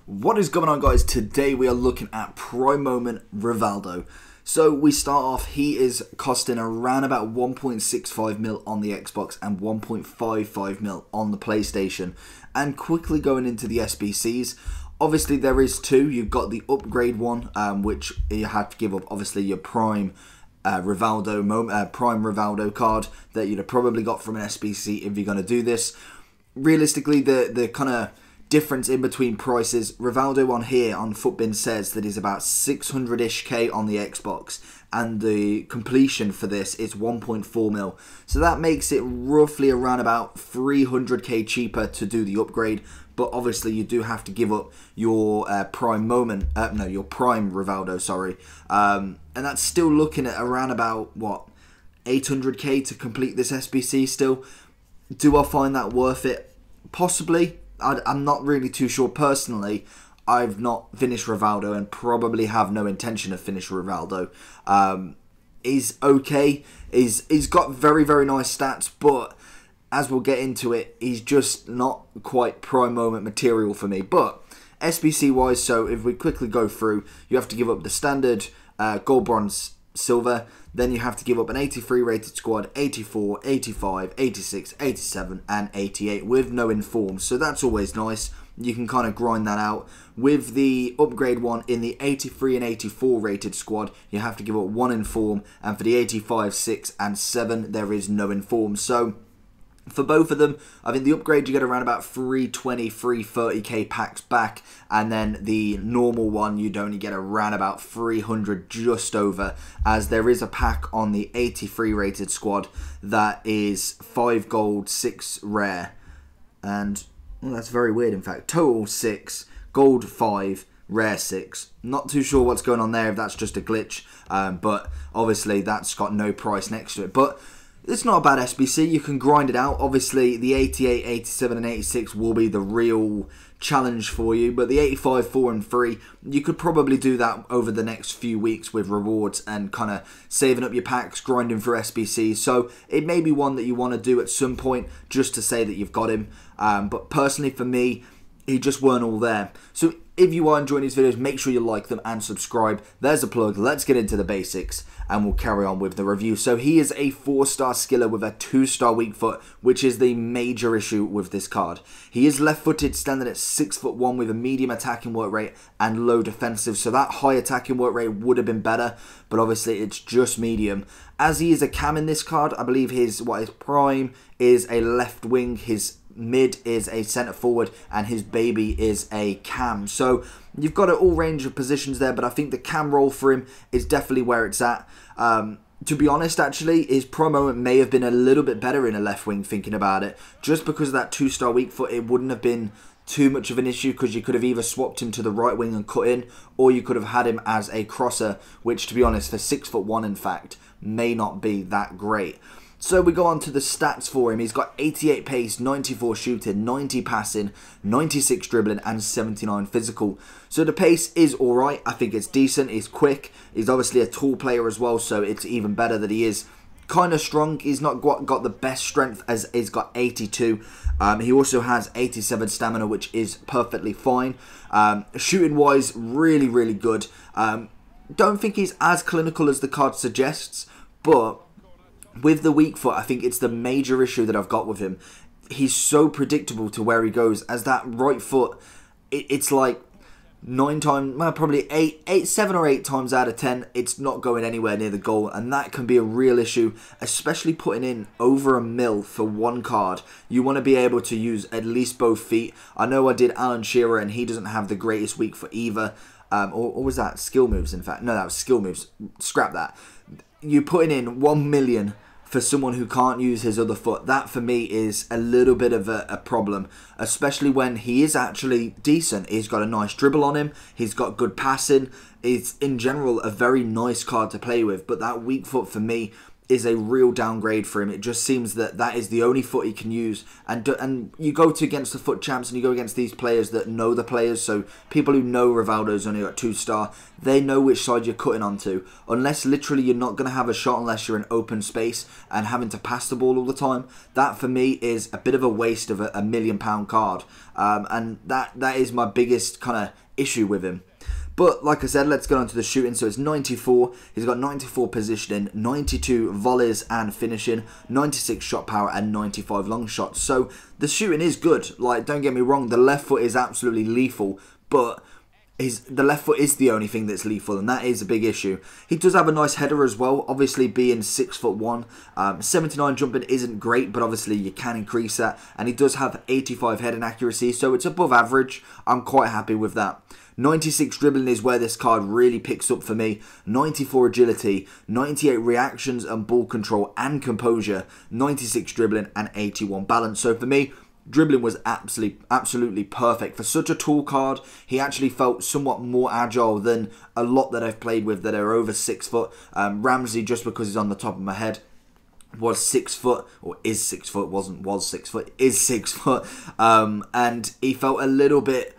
What is going on, guys? Today we are looking at Prime Moment Rivaldo. So we start off, he is costing around about 1.65 mil on the Xbox and 1.55 mil on the PlayStation. And quickly going into the SBCs, obviously there is two. You've got the upgrade one, which you have to give up obviously your Prime Rivaldo card that you'd have probably got from an SBC if you're going to do this. Realistically, the kind of difference in between prices, Rivaldo on here on Footbin says that is about 600-ish K on the Xbox, and the completion for this is 1.4 mil. So that makes it roughly around about 300K cheaper to do the upgrade. But obviously you do have to give up your Prime Rivaldo, sorry. And that's still looking at around about, what, 800K to complete this SBC still. Do I find that worth it? Possibly. I'm not really too sure personally. I've not finished Rivaldo and probably have no intention of finishing Rivaldo. He's okay. He's got very, very nice stats, but as we'll get into it, he's just not quite Prime Moment material for me. But SBC wise, so if we quickly go through, you have to give up the standard gold, bronze, silver. Then you have to give up an 83 rated squad, 84, 85, 86, 87 and 88 with no inform. So that's always nice. You can kind of grind that out. With the upgrade one in the 83 and 84 rated squad, you have to give up one inform. And for the 85, 6 and 7, there is no inform. So for both of them, I think the upgrade you get around about 320, 330k packs back, and then the normal one you'd only get around about 300 just over, as there is a pack on the 83 rated squad that is 5 gold, 6 rare, and well, that's very weird in fact, total 6, gold 5, rare 6. Not too sure what's going on there, if that's just a glitch, but obviously that's got no price next to it. But it's not a bad SBC, you can grind it out. Obviously, the 88, 87 and 86 will be the real challenge for you, but the 85, 4 and 3, you could probably do that over the next few weeks with rewards and kind of saving up your packs, grinding for SBCs. So it may be one that you want to do at some point just to say that you've got him. But personally for me, he just weren't all there. So if you are enjoying these videos, make sure you like them and subscribe. There's a plug. Let's get into the basics and we'll carry on with the review. So he is a 4-star skiller with a 2-star weak foot, which is the major issue with this card. He is left-footed, standing at 6'1" with a medium attacking work rate and low defensive. So that high attacking work rate would have been better, but obviously it's just medium. As he is a cam in this card, I believe his prime is a left wing, his mid is a centre forward, and his baby is a cam. So you've got an all range of positions there, but I think the cam role for him is definitely where it's at. To be honest, actually, his Prime Moment may have been a little bit better in a left wing, thinking about it. Just because of that 2-star weak foot, it wouldn't have been too much of an issue, because you could have either swapped him to the right wing and cut in, or you could have had him as a crosser, which, to be honest, for 6'1", in fact, may not be that great. So we go on to the stats for him. He's got 88 pace, 94 shooting, 90 passing, 96 dribbling and 79 physical. So the pace is alright. I think it's decent. He's quick. He's obviously a tall player as well, so it's even better that he is kind of strong. He's not got the best strength, as he's got 82. He also has 87 stamina, which is perfectly fine. Shooting wise, really, really good. Don't think he's as clinical as the card suggests, but with the weak foot, I think it's the major issue that I've got with him. He's so predictable to where he goes, as that right foot, it's like 9 times, well, probably 7 or 8 times out of 10, it's not going anywhere near the goal, and that can be a real issue, especially putting in over $1 mil for one card. You want to be able to use at least both feet. I know I did Alan Shearer, and he doesn't have the greatest weak foot either. Or was that skill moves, in fact? No, that was skill moves. Scrap that. You putting in 1 million for someone who can't use his other foot, that for me is a little bit of a problem, especially when he is actually decent. He's got a nice dribble on him, he's got good passing, it's in general a very nice card to play with, but that weak foot for me is a real downgrade for him. It just seems that that is the only foot he can use. And you go to against the foot champs and you go against these players that know the players. So people who know Rivaldo's only got 2-star, they know which side you're cutting onto. Unless literally you're not going to have a shot unless you're in open space and having to pass the ball all the time. That for me is a bit of a waste of a £1 million card. And that is my biggest kind of issue with him. But like I said, let's go on to the shooting. So it's 94. He's got 94 positioning, 92 volleys and finishing, 96 shot power and 95 long shots. So the shooting is good. Like, don't get me wrong, the left foot is absolutely lethal, but the left foot is the only thing that's lethal, and that is a big issue. He does have a nice header as well, obviously being 6'1". 79 jumping isn't great, but obviously you can increase that. And he does have 85 heading accuracy, so it's above average. I'm quite happy with that. 96 dribbling is where this card really picks up for me. 94 agility, 98 reactions and ball control and composure, 96 dribbling and 81 balance. So for me, dribbling was absolutely perfect. For such a tall card, he actually felt somewhat more agile than a lot that I've played with that are over 6 foot. Ramsey, just because he's on the top of my head, was 6 foot, or is 6 foot, was 6 foot, is 6 foot. And he felt a little bit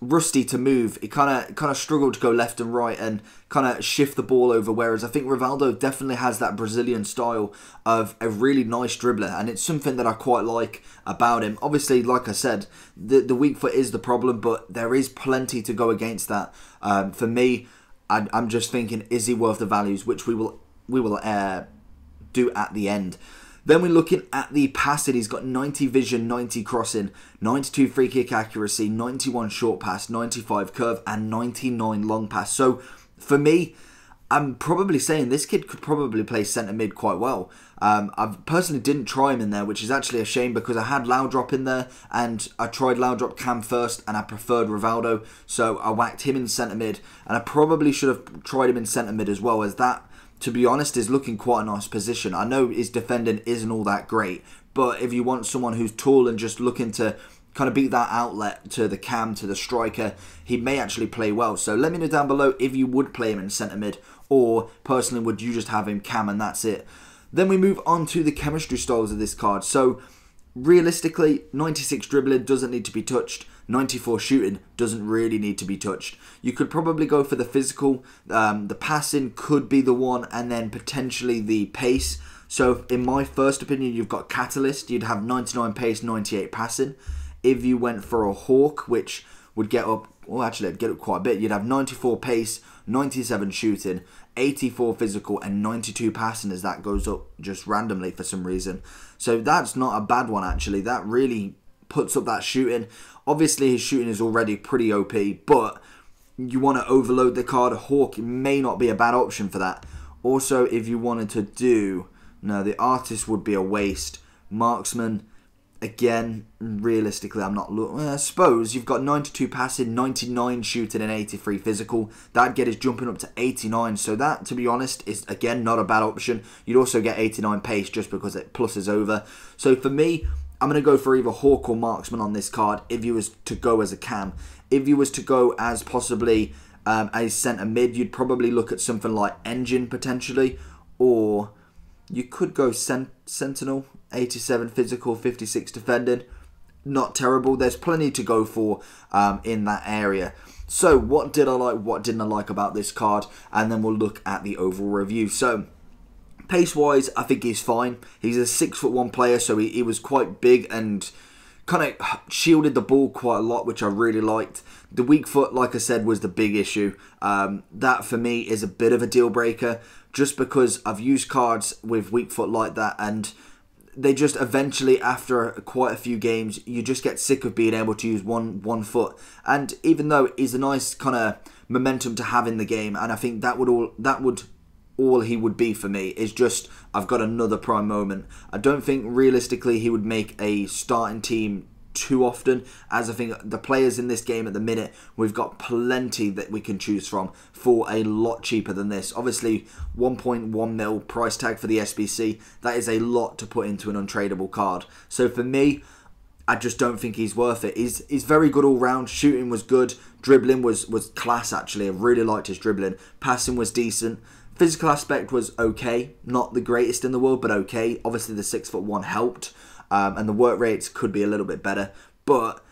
rusty to move. He kind of struggled to go left and right and kind of shift the ball over, whereas I think Rivaldo definitely has that Brazilian style of a really nice dribbler, and it's something that I quite like about him. Obviously, like I said, the weak foot is the problem, but there is plenty to go against that. For me, I'm just thinking, is he worth the values, which we will do at the end. Then we're looking at the passing. He's got 90 vision, 90 crossing, 92 free kick accuracy, 91 short pass, 95 curve, and 99 long pass. So for me, I'm probably saying this kid could probably play centre mid quite well. I personally didn't try him in there, which is actually a shame because I had Laudrup in there and I tried Laudrup Cam first and I preferred Rivaldo. So I whacked him in centre mid, and I probably should have tried him in centre mid as well, as that, to be honest, is looking quite a nice position. I know his defending isn't all that great, but if you want someone who's tall and just looking to kind of beat that outlet to the cam, to the striker, he may actually play well. So let me know down below if you would play him in centre mid, or personally would you just have him cam and that's it. Then we move on to the chemistry styles of this card. So realistically, 96 dribbling doesn't need to be touched. 94 shooting doesn't really need to be touched. You could probably go for the physical. The passing could be the one, and then potentially the pace. So in my first opinion, you've got Catalyst. You'd have 99 pace, 98 passing. If you went for a Hawk, which would get up, well actually I'd get up quite a bit. You'd have 94 pace, 97 shooting, 84 physical, and 92 passing, as that goes up just randomly for some reason. So that's not a bad one actually. That really puts up that shooting. Obviously his shooting is already pretty OP, but you want to overload the card. Hawk may not be a bad option for that. Also, if you wanted to do, no, the artist would be a waste. Marksman, again, realistically, I'm not looking. I suppose you've got 92 passing, 99 shooting, and 83 physical. That'd get us jumping up to 89. So that, to be honest, is again not a bad option. You'd also get 89 pace just because it pluses over. So for me, I'm going to go for either Hawk or Marksman on this card if you was to go as a cam. If you was to go as possibly a centre mid, you'd probably look at something like Engine potentially, or you could go Sentinel, 87 physical, 56 defending. Not terrible. There's plenty to go for in that area. So what did I like, what didn't I like about this card? And then we'll look at the overall review. So pace-wise, I think he's fine. He's a 6'1" player, so he was quite big and kind of shielded the ball quite a lot, which I really liked. The weak foot, like I said, was the big issue. That, for me, is a bit of a deal-breaker, just because I've used cards with weak foot like that, and they just eventually, after quite a few games, you just get sick of being able to use one foot. And even though he's a nice kind of momentum to have in the game, and I think that would all he would be for me, is just, I've got another prime moment. I don't think realistically he would make a starting team too often, as I think the players in this game at the minute, we've got plenty that we can choose from for a lot cheaper than this. Obviously 1.1 mil price tag for the SBC, that is a lot to put into an untradeable card. So for me, I just don't think he's worth it. He's very good all round. Shooting was good. Dribbling was class actually. I really liked his dribbling. Passing was decent. Physical aspect was okay, not the greatest in the world, but okay. Obviously the 6'1" helped, and the work rates could be a little bit better, but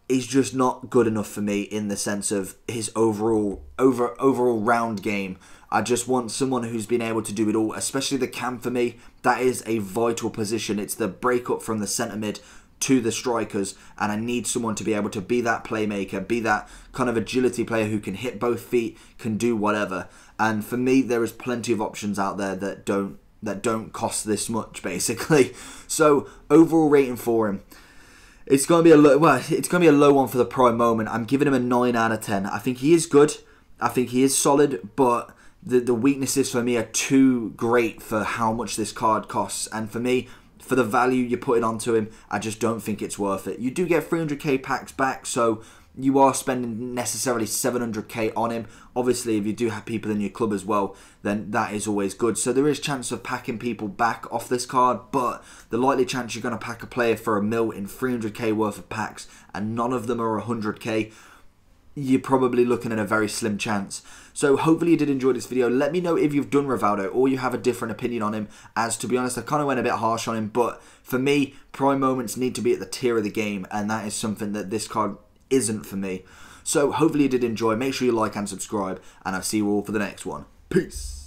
he's just not good enough for me in the sense of his overall round game. I just want someone who's been able to do it all, especially the cam for me. That is a vital position. It's the break up from the centre mid to the strikers, and I need someone to be able to be that playmaker, be that kind of agility player who can hit both feet, can do whatever. And for me, there is plenty of options out there that don't cost this much, basically. So overall rating for him, it's going to be a low one for the prime moment. I'm giving him a 9 out of 10. I think he is good. I think he is solid, but the weaknesses for me are too great for how much this card costs. And for me, for the value you're putting onto him, I just don't think it's worth it. You do get 300k packs back, so you are spending necessarily 700k on him. Obviously, if you do have people in your club as well, then that is always good. So there is chance of packing people back off this card, but the likely chance you're going to pack a player for $1 mil in 300k worth of packs and none of them are 100k, you're probably looking at a very slim chance. So hopefully you did enjoy this video. Let me know if you've done Rivaldo or you have a different opinion on him, as to be honest I kind of went a bit harsh on him, but for me prime moments need to be at the tier of the game, and that is something that this card isn't for me. So hopefully you did enjoy. Make sure you like and subscribe, and I'll see you all for the next one. Peace.